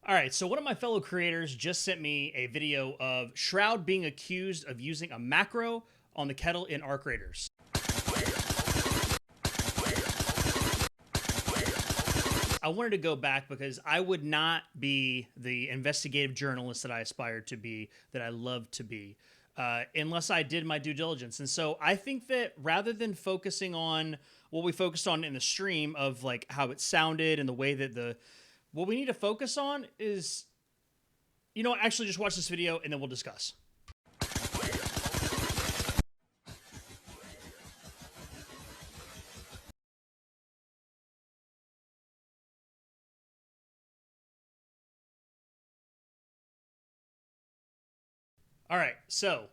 All right, so one of my fellow creators just sent me a video of Shroud being accused of using a macro on the Kettle in Arc Raiders. I wanted to go back because I would not be the investigative journalist that I aspired to be, that I love to be, unless I did my due diligence. And so I think that rather than focusing on what we focused on in the stream of like how it sounded and the way that what we need to focus on is, actually just watch this video and then we'll discuss. All right, so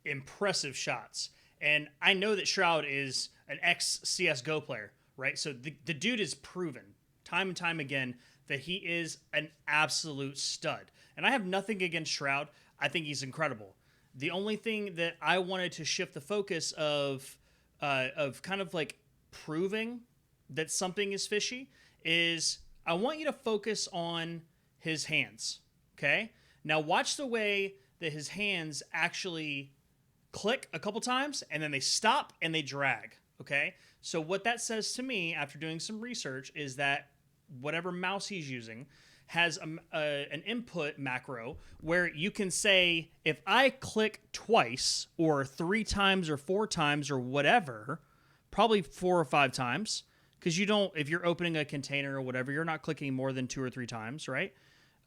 impressive shots. And I know that Shroud is an ex-CSGO player, right? So the dude is proven time and time again that he is an absolute stud. And I have nothing against Shroud. I think he's incredible. The only thing that I wanted to shift the focus of kind of like proving that something is fishy is I want you to focus on his hands, okay? Now watch the way that his hands actually click a couple times and then they stop and they drag, okay? So what that says to me after doing some research is that whatever mouse he's using has an input macro where you can say, if I click twice or 3 times or 4 times or whatever, probably 4 or 5 times, because if you're opening a container or whatever, you're not clicking more than 2 or 3 times, right?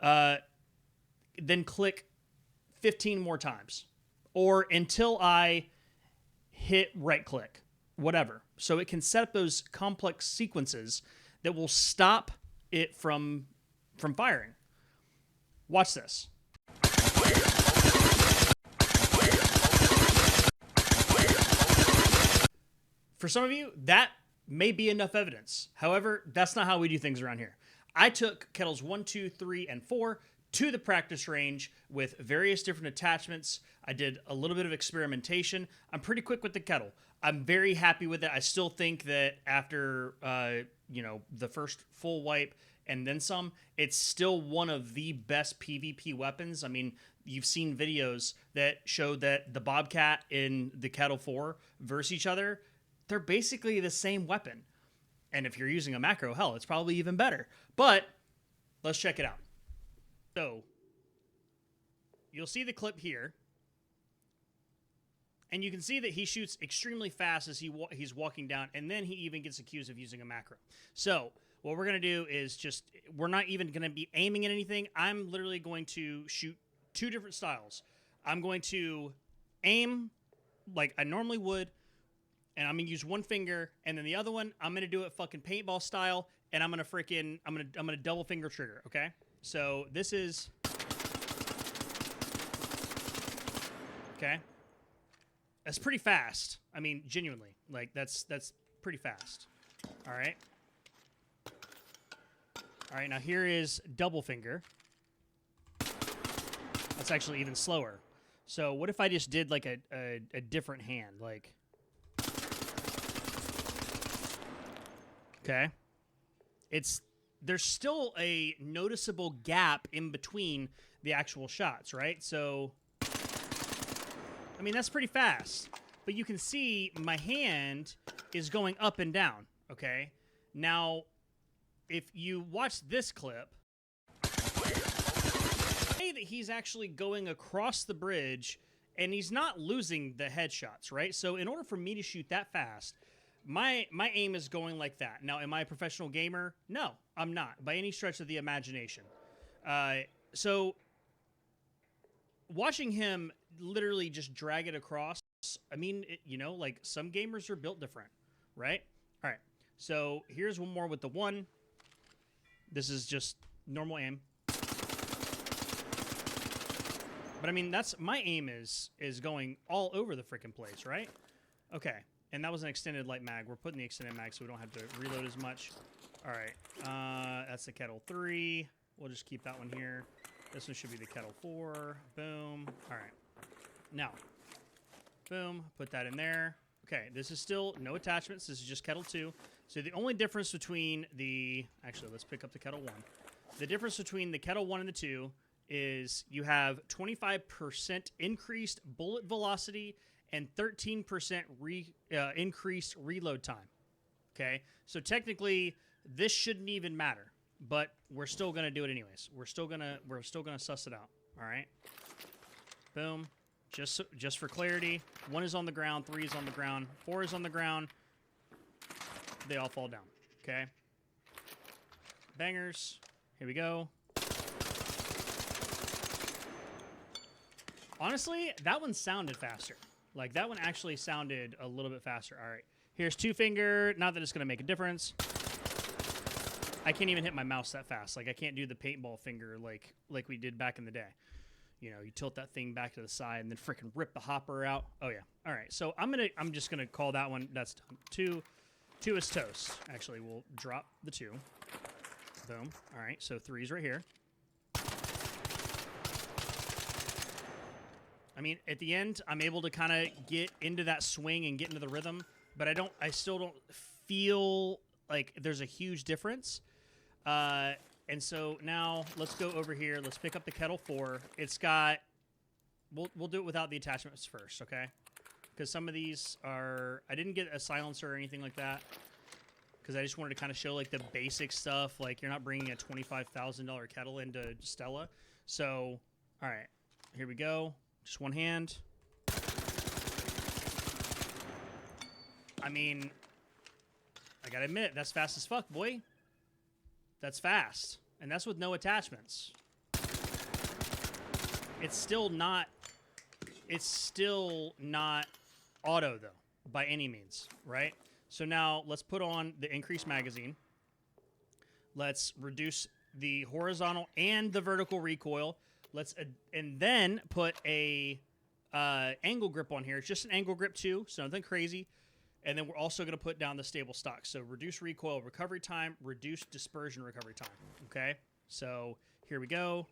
Then click 15 more times or until I hit right click, whatever. So it can set up those complex sequences that will stop it from firing. Watch this. For some of you, that may be enough evidence. However, that's not how we do things around here. I took kettles 1, 2, 3, and 4 to the practice range with various different attachments. I did a little bit of experimentation. I'm pretty quick with the kettle. I'm very happy with it. I still think that after the first full wipe and then some, it's still one of the best PvP weapons. I mean, you've seen videos that show that the Bobcat in the Kettle 4 versus each other, they're basically the same weapon. And if you're using a macro, hell, it's probably even better. But let's check it out. So you'll see the clip here. And you can see that he shoots extremely fast as he's walking down, and then he even gets accused of using a macro. So what we're going to do is we're not even going to be aiming at anything. I'm literally going to shoot 2 different styles. I'm going to aim like I normally would, and I'm going to use one finger, and then the other one, I'm going to do it fucking paintball style, and I'm going to double finger trigger, okay? So this is... Okay? That's pretty fast. I mean, genuinely. Like, that's pretty fast. All right. All right, now here is double finger. That's actually even slower. So what if I just did, like, a different hand? Like... Okay. There's still a noticeable gap in between the actual shots, right? So... I mean, that's pretty fast. But you can see my hand is going up and down, okay? Now, if you watch this clip, say that he's actually going across the bridge and he's not losing the headshots, right? So in order for me to shoot that fast, my aim is going like that. Now, am I a professional gamer? No, I'm not, by any stretch of the imagination. So watching him literally just drag it across, I mean, like some gamers are built different, right? All right, so here's one more with the 1. This is just normal aim. But I mean, my aim is going all over the freaking place, right? Okay, and that was an extended light mag. We're putting the extended mag so we don't have to reload as much. All right, that's the Kettle 3. We'll just keep that one here. This one should be the Kettle 4. Boom. All right. Now, boom, put that in there. Okay, this is still no attachments. This is just Kettle 2. So the only difference between actually, let's pick up the Kettle 1. The difference between the Kettle 1 and the 2 is you have 25% increased bullet velocity and 13% increased reload time. Okay, so technically this shouldn't even matter, but we're still gonna do it anyways. We're still gonna suss it out. All right, boom. Just for clarity, 1 is on the ground, 3 is on the ground, 4 is on the ground. They all fall down. Okay, bangers. Here we go. Honestly, that one sounded faster. Like, that one actually sounded a little bit faster. All right. Here's 2-finger. Not that it's going to make a difference. I can't even hit my mouse that fast. Like, I can't do the paintball finger like we did back in the day. You know, you tilt that thing back to the side and then freaking rip the hopper out. Oh, yeah. All right. So I'm just going to call that one. That's done. 2 is toast. Actually, we'll drop the 2. Boom. All right. So 3's right here. I mean, at the end, I'm able to kind of get into that swing and get into the rhythm, but I still don't feel like there's a huge difference. And so now let's go over here. Let's pick up the Kettle 4. It's got, we'll do it without the attachments first, okay? Because some of these are, I didn't get a silencer or anything like that, because I just wanted to kind of show like the basic stuff. Like, you're not bringing a $25,000 kettle into Stella. So, all right, here we go. Just one hand. I mean, I gotta admit, that's fast as fuck, boy. That's fast. And that's with no attachments. It's still not auto, though, by any means, right? So now let's put on the increased magazine. Let's reduce the horizontal and the vertical recoil. And then put a angle grip on here. It's just an angle grip too, so nothing crazy. And then we're also going to put down the stable stock. So reduce recoil recovery time, reduce dispersion recovery time. Okay, so here we go.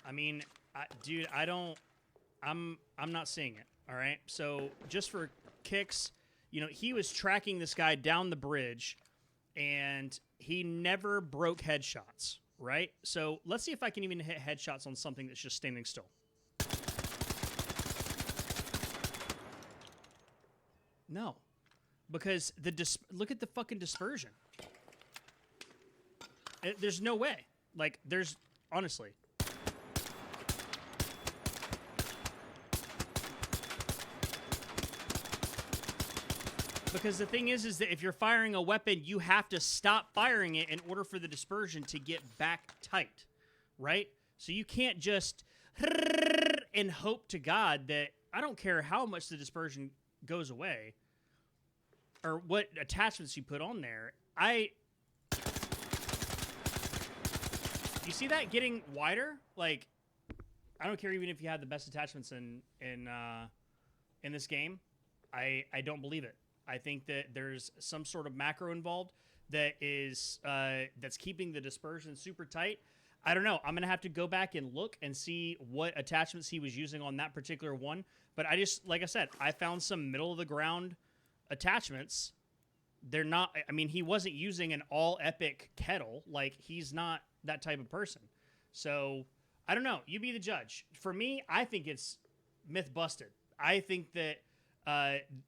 I mean, dude, I'm not seeing it. All right, so just for kicks, you know, he was tracking this guy down the bridge, and he never broke headshots, right? So let's see if I can even hit headshots on something that's just standing still. No, because look at the fucking dispersion. There's no way. Like, there's, honestly. Because the thing is that if you're firing a weapon, you have to stop firing it in order for the dispersion to get back tight, right? So you can't just and hope to God that, I don't care how much the dispersion goes away or what attachments you put on there. You see that getting wider? Like, I don't care even if you had the best attachments in this game. I don't believe it. I think that there's some sort of macro involved that is that's keeping the dispersion super tight. I don't know. I'm going to have to go back and look and see what attachments he was using on that particular one. But I just, like I said, I found some middle-of-the-ground attachments. They're not, I mean, he wasn't using an all-epic kettle. Like, he's not that type of person. So, I don't know. You be the judge. For me, I think it's myth busted. I think that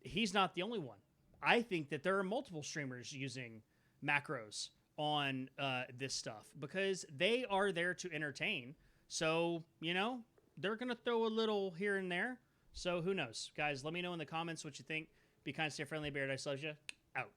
he's not the only one. I think that there are multiple streamers using macros on this stuff because they are there to entertain. So, you know, they're going to throw a little here and there. So who knows? Guys, let me know in the comments what you think. Be kind, stay friendly, Paradise loves you. Out.